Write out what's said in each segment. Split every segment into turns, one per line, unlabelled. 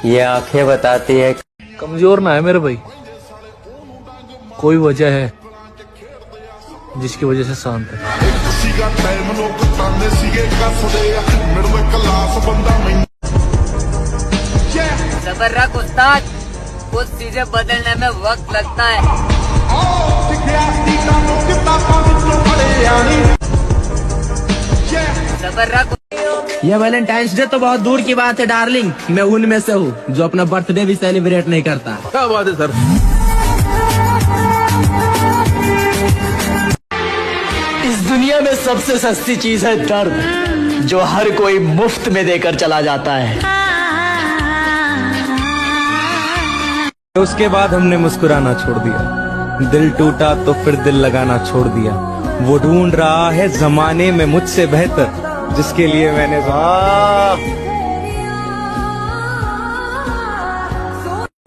ये आंखें बताती है।
कमजोर ना है मेरे भाई, कोई वजह है जिसकी वजह से शांत है।
सबर रख उस्ताद, कुछ चीजें बदलने में वक्त लगता है। सबर रख।
ये वैलेंटाइंस डे तो बहुत दूर की बात है डार्लिंग, मैं उनमें से हूँ जो अपना बर्थडे भी सेलिब्रेट नहीं करता।
क्या बात है सर।
इस दुनिया में सबसे सस्ती चीज है दर्द, जो हर कोई मुफ्त में देकर चला जाता है।
उसके बाद हमने मुस्कुराना छोड़ दिया, दिल टूटा तो फिर दिल लगाना छोड़ दिया। वो ढूंढ रहा है जमाने में मुझसे बेहतर, जिसके लिए मैंने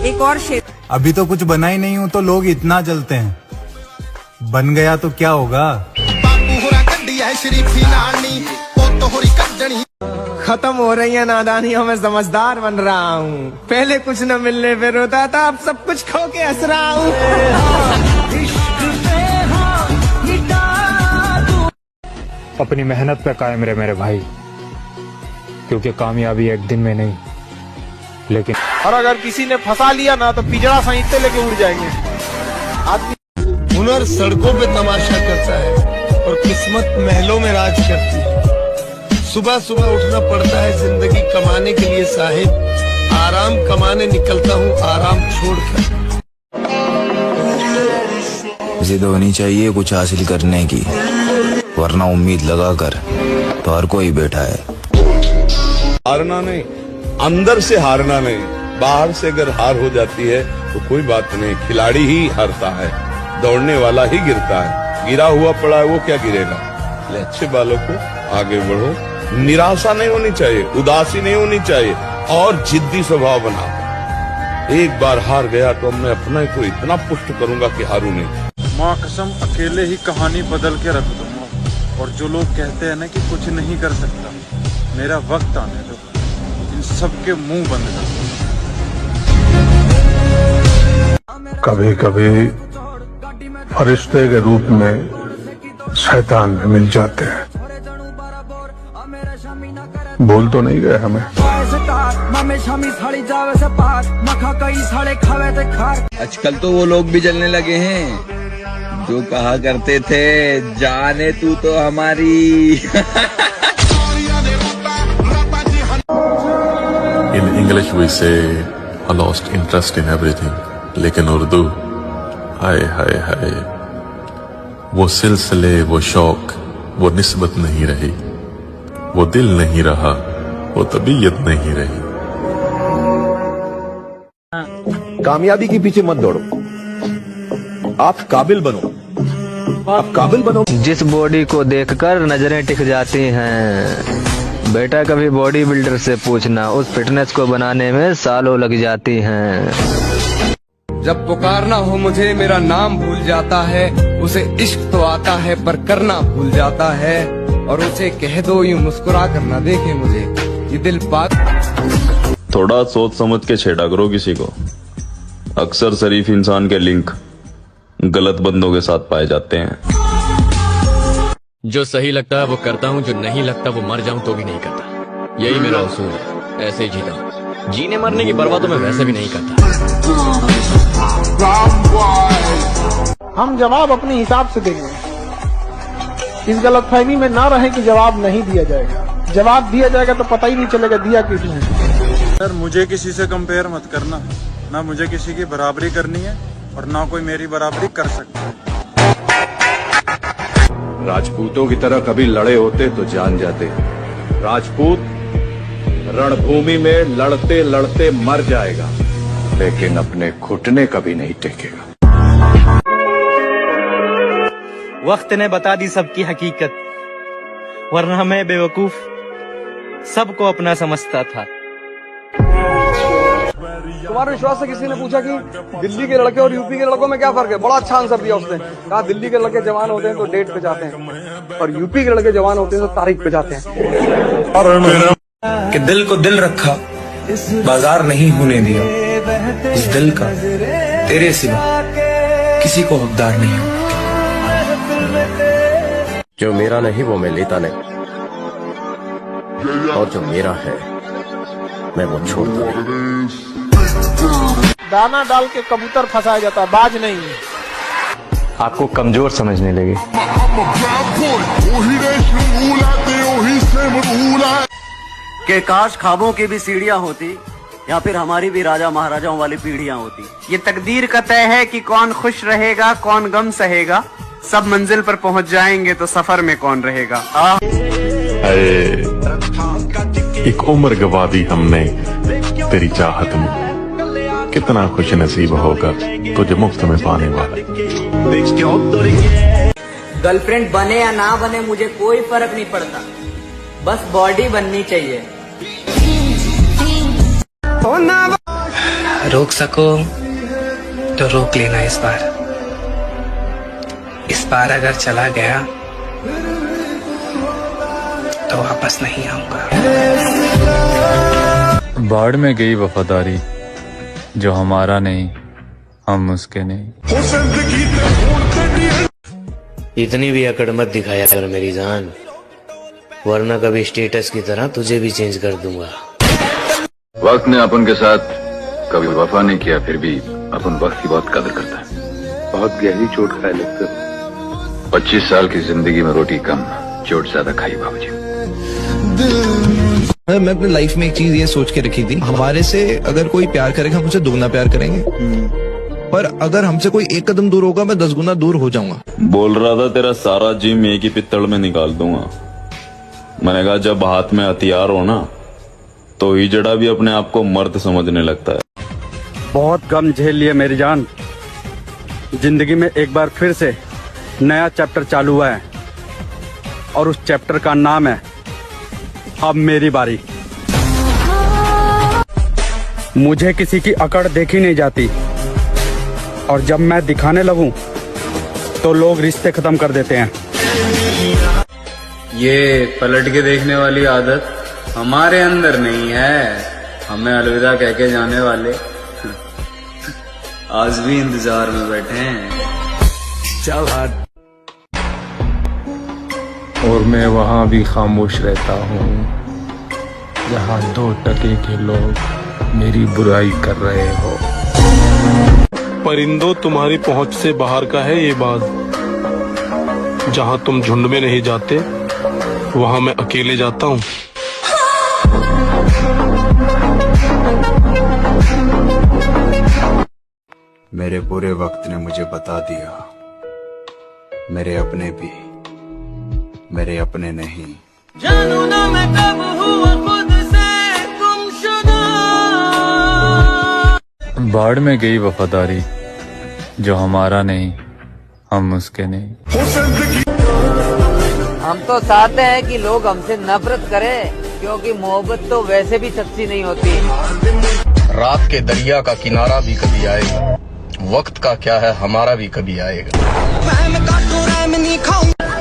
एक और शेर।
अभी तो कुछ बना ही नहीं हूँ तो लोग इतना जलते हैं, बन गया तो क्या होगा।
खत्म हो रही है नादानियों में समझदार बन रहा हूँ। पहले कुछ न मिलने पे रोता था, अब सब कुछ खो के हंस रहा हूँ।
अपनी मेहनत पे कायम रहे मेरे भाई, क्योंकि कामयाबी एक दिन में नहीं लेकिन।
और अगर किसी ने फंसा लिया ना तो पिजड़ा सहित लेके उड़ जाएंगे।
हुनर सड़कों पे तमाशा करता है और किस्मत महलों में राज करती है। सुबह सुबह उठना पड़ता है जिंदगी कमाने के लिए साहिब, आराम कमाने निकलता हूँ आराम छोड़कर।
जिद होनी चाहिए कुछ हासिल करने की, वरना उम्मीद लगाकर तो हर कोई बैठा है।
हारना नहीं, अंदर से हारना नहीं। बाहर से अगर हार हो जाती है तो कोई बात नहीं, खिलाड़ी ही हारता है, दौड़ने वाला ही गिरता है। गिरा हुआ पड़ा है वो क्या गिरेगा। अच्छे बालों को आगे बढ़ो, निराशा नहीं होनी चाहिए, उदासी नहीं होनी चाहिए और जिद्दी स्वभाव बना। एक बार हार गया तो मैं अपने को इतना पुष्ट करूंगा कि हारू नहीं।
माँ कसम अकेले ही कहानी बदल के रख दूंगा। और जो लोग कहते हैं ना कि कुछ नहीं कर सकता, मेरा वक्त आने दो, इन सबके मुंह बंद कर दो।
कभी कभी फरिश्ते के रूप में शैतान भी मिल जाते हैं। भूल तो नहीं गए हमें।
आजकल तो वो लोग भी जलने लगे हैं जो कहा करते थे जाने तू तो हमारी।
In English we say I lost interest in everything, लेकिन उर्दू हाय हाय हाय, वो सिलसिले, वो शौक, वो निस्बत नहीं रही, वो दिल नहीं रहा, वो तबीयत नहीं रही।
कामयाबी के पीछे मत दौड़ो, आप काबिल बनो, आप काबिल बनो।
जिस बॉडी को देखकर नजरें टिक जाती हैं, बेटा कभी बॉडी बिल्डर से पूछना, उस फिटनेस को बनाने में सालों लग जाती हैं।
जब पुकारना हो मुझे मेरा नाम भूल जाता है, उसे इश्क तो आता है पर करना भूल जाता है। और उसे कह दो यूं मुस्कुरा कर ना देखे मुझे, ये दिल बात।
थोड़ा सोच समझ के छेड़ा करो किसी को। अक्सर शरीफ इंसान के लिंक गलत बंदों के साथ पाए जाते हैं।
जो सही लगता है वो करता हूँ, जो नहीं लगता वो मर जाऊँ तो भी नहीं करता। यही मेरा उसूल है, ऐसे ही जीता हूँ। जीने मरने की परवाह तो मैं वैसे भी नहीं करता।
हम जवाब अपने हिसाब से देंगे, इस गलतफहमी में ना रहे कि जवाब नहीं दिया जाएगा। जवाब दिया जाएगा तो पता ही नहीं चलेगा दिया किसने।
सर मुझे किसी से कंपेयर मत करना, ना मुझे किसी की बराबरी करनी है और ना कोई मेरी बराबरी कर सकता है।
राजपूतों की तरह कभी लड़े होते तो जान जाते। राजपूत रणभूमि में लड़ते लड़ते मर जाएगा, लेकिन अपने घुटने कभी नहीं टेकेगा।
वक्त ने बता दी सबकी हकीकत, वरना मैं बेवकूफ सबको अपना समझता था।
तुम्हारे विश्वास से किसी ने पूछा कि दिल्ली के लड़के और यूपी के लड़कों में क्या फर्क है, बड़ा अच्छा आंसर दिया उसने। कहा दिल्ली के लड़के जवान होते हैं तो डेट पे जाते हैं और यूपी के लड़के जवान होते हैं तो तारीख पे जाते हैं।
कि दिल को दिल रखा
बाजार नहीं होने दिया इस दिल का, तेरे सिवा किसी को हकदार नहीं हूं।
जो मेरा नहीं वो मैं लेता नहीं, और जो मेरा है मैं वो छोड़ता नहीं।
दाना डाल के कबूतर फंसाया जाता है, बाज नहीं।
आपको कमजोर समझने लगे।
कि काश ख्वाबों की भी सीढ़ियां होती, या फिर हमारी भी राजा महाराजाओं वाली पीढ़ियां होती।
ये तकदीर का तय है कि कौन खुश रहेगा कौन गम सहेगा, सब मंजिल पर पहुंच जाएंगे तो सफर में कौन रहेगा।
एक उम्र गवा दी हमने तेरी चाहत में, कितना खुश नसीब होगा तुझे मुफ्त में पाने वाला।
गर्लफ्रेंड बने या ना बने मुझे कोई फर्क नहीं पड़ता, बस बॉडी बननी चाहिए।
रोक सको तो रोक लेना इस बार। इस बार अगर चला गया तो वापस नहीं आऊंगा।
बाढ़ में गई वफादारी, जो हमारा नहीं हम उसके नहीं।
इतनी भी अकड़ मत दिखाया कर मेरी जान, वरना कभी स्टेटस की तरह तुझे भी चेंज कर दूंगा।
वक्त ने अपन के साथ कभी वफा नहीं किया, फिर भी अपन वक्त की बहुत कदर करता है। बहुत गहरी चोट खाए लगता। 25 साल की जिंदगी में रोटी कम, चोट ज्यादा खाई बाबूजी।
मैं अपनी लाइफ में एक चीज ये सोच के रखी थी, हमारे से अगर कोई प्यार करेगा हम उसे दुगना प्यार करेंगे, पर अगर हमसे कोई एक कदम दूर होगा मैं 10 गुना दूर हो जाऊंगा।
बोल रहा था तेरा सारा जिम एक ही पित्तल में निकाल दूंगा। मैंने कहा जब हाथ में हथियार हो ना तो हिजड़ा भी अपने आप को मर्द समझने लगता है।
बहुत गम झेल लिए मेरी जान, जिंदगी में एक बार फिर से नया चैप्टर चालू हुआ है, और उस चैप्टर का नाम है अब मेरी बारी। मुझे किसी की अकड़ देखी नहीं जाती, और जब मैं दिखाने लगूं तो लोग रिश्ते खत्म कर देते हैं।
ये पलट के देखने वाली आदत हमारे अंदर नहीं है, हमें अलविदा कह के जाने वाले आज भी इंतजार में बैठे हैं। चल हट।
और मैं वहाँ भी खामोश रहता हूँ जहाँ 2 टके के लोग मेरी बुराई कर रहे हो।
परिंदों तुम्हारी पहुंच से बाहर का है ये बात, जहां तुम झुंड में नहीं जाते वहां मैं अकेले जाता हूं।
मेरे बुरे वक्त ने मुझे बता दिया, मेरे अपने भी मेरे अपने नहीं।
जानू ना मैं कब हुआ खुद से गुमशुदा।
बाढ़ में गई वफादारी, जो हमारा नहीं हम उसके नहीं।
हम तो चाहते हैं कि लोग हमसे नफरत करें, क्योंकि मोहब्बत तो वैसे भी सच्ची नहीं होती।
रात के दरिया का किनारा भी कभी आएगा, वक्त का क्या है हमारा भी कभी आएगा।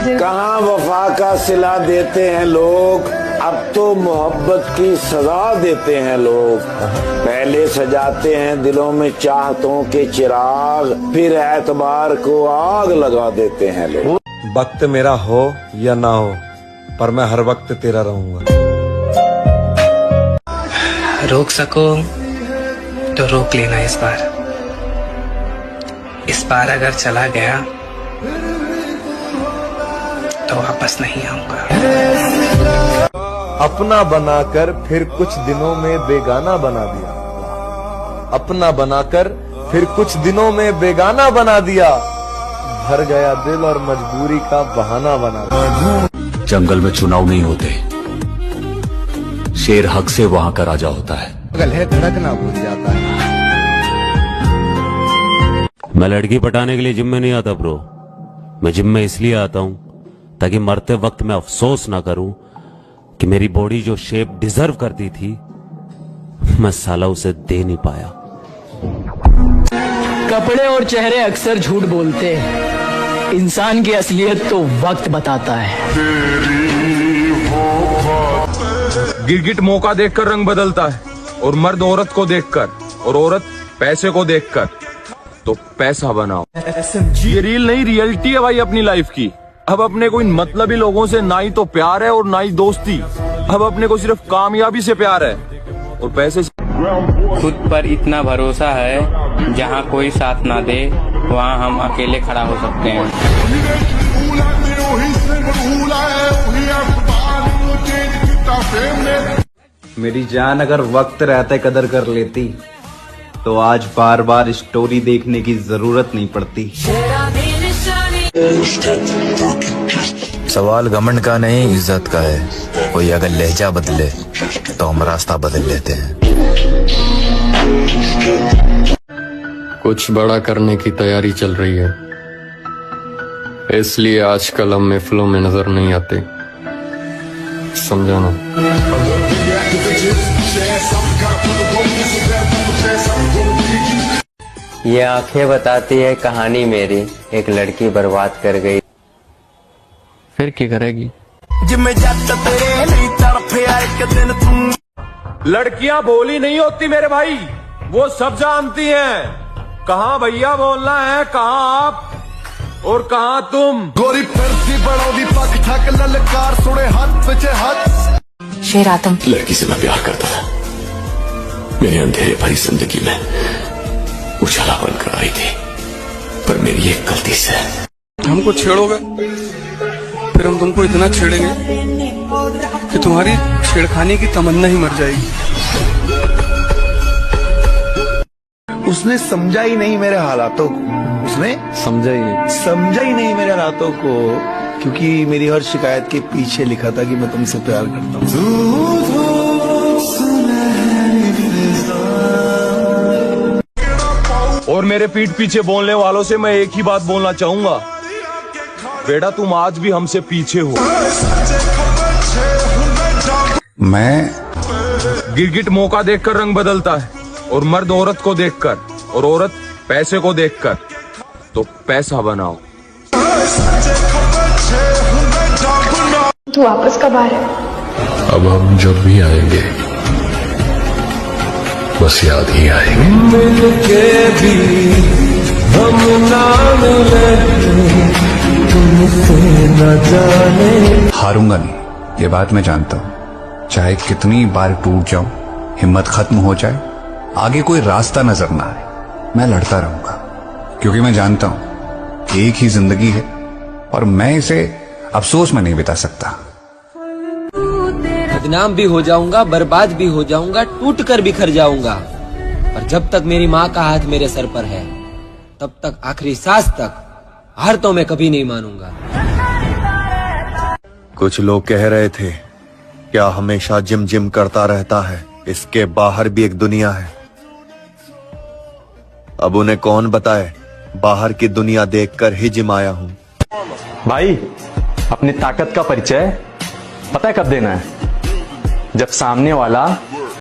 कहाँ वफा का सिला देते हैं लोग, अब तो मोहब्बत की सजा देते हैं लोग। पहले सजाते हैं दिलों में चाहतों के चिराग, फिर एतबार को आग लगा देते हैं लोग।
वक्त मेरा हो या ना हो, पर मैं हर वक्त तेरा रहूंगा।
रोक सको तो रोक लेना इस बार। इस बार अगर चला गया तो वापस नहीं आऊंगा।
अपना बनाकर फिर कुछ दिनों में बेगाना बना दिया, अपना बनाकर फिर कुछ दिनों में बेगाना बना दिया। भर गया दिल और मजबूरी का बहाना बना दिया।
जंगल में चुनाव नहीं होते, शेर हक से वहाँ का राजा होता है।
पागल है धड़कना भूल जाता है।
मैं लड़की पटाने के लिए जिम में नहीं आता ब्रो, मैं जिम में इसलिए आता हूँ ताकि मरते वक्त मैं अफसोस ना करूं कि मेरी बॉडी जो शेप डिजर्व करती थी मैं साला उसे दे नहीं पाया।
कपड़े और चेहरे अक्सर झूठ बोलते हैं, इंसान की असलियत तो वक्त बताता है।
गिरगिट मौका देखकर रंग बदलता है
और मर्द औरत को देखकर और औरत पैसे को देखकर, तो पैसा बनाओ। ये रील नहीं, रियलिटी है भाई अपनी लाइफ की। अब अपने को इन मतलबी लोगों से ना ही तो प्यार है और ना ही दोस्ती। अब अपने को सिर्फ कामयाबी से प्यार है और पैसे से।
खुद पर इतना भरोसा है, जहाँ कोई साथ ना दे वहाँ हम अकेले खड़ा हो सकते हैं।
मेरी जान अगर वक्त रहते कदर कर लेती तो आज बार बार स्टोरी देखने की जरूरत नहीं पड़ती।
सवाल घमंड का नहीं, इज्जत का है। कोई अगर लहजा बदले तो हम रास्ता बदल लेते हैं।
कुछ बड़ा करने की तैयारी चल रही है, इसलिए आजकल हम महफिलों में नजर नहीं आते, समझाना।
ये आंखें बताती है कहानी मेरी, एक लड़की बर्बाद कर गई। फिर क्या करेगी?
लड़कियां भोली नहीं होती मेरे भाई, वो सब जानती हैं। कहाँ भैया बोलना है, कहाँ आप और कहाँ तुम। गोरी फिरती बड़ोदी पक ठक ललकार सुने हाथ पीछे हाथ।
शेर आतम लड़की से मैं प्यार करता था, मेरे अंधेरे भरी जिंदगी में उजाला बनकर आई थी, पर मेरी एक गलती से।
हमको छेड़ोगे फिर हम तुमको इतना छेड़ेंगे कि तुम्हारी छेड़खानी की तमन्ना ही मर जाएगी।
उसने समझा ही नहीं मेरे हालातों को, उसने समझा ही नहीं मेरे हालातों को, क्योंकि मेरी हर शिकायत के पीछे लिखा था कि मैं तुमसे प्यार करता हूँ।
और मेरे पीठ पीछे बोलने वालों से मैं एक ही बात बोलना चाहूंगा, बेटा तुम आज भी हमसे पीछे हो।
मैं
गिरगिट मौका देखकर रंग बदलता है, और मर्द औरत को देखकर और औरत पैसे को देखकर, तो पैसा बनाओ।
तू वापस कब आ रहा है?
अब हम जब भी आएंगे बस याद ही आएंगे।
मिलके भी हम ना मिले, तुमसे न जाने।
हारूंगा नहीं, ये बात मैं जानता हूँ। चाहे कितनी बार टूट जाऊं, हिम्मत खत्म हो जाए, आगे कोई रास्ता नजर ना आए, मैं लड़ता रहूंगा, क्योंकि मैं जानता हूं एक ही जिंदगी है और मैं इसे अफसोस में नहीं बिता सकता।
बदनाम भी हो जाऊंगा, बर्बाद भी हो जाऊंगा, टूट कर बिखर जाऊंगा, पर जब तक मेरी माँ का हाथ मेरे सर पर है, तब तक आखिरी सांस तक हार तो मैं कभी नहीं मानूंगा।
कुछ लोग कह रहे थे क्या हमेशा जिम जिम करता रहता है, इसके बाहर भी एक दुनिया है। अब उन्हें कौन बताए, बाहर की दुनिया देखकर ही जिम आया हूं।
भाई अपनी ताकत का परिचय पता है कब देना है? जब सामने वाला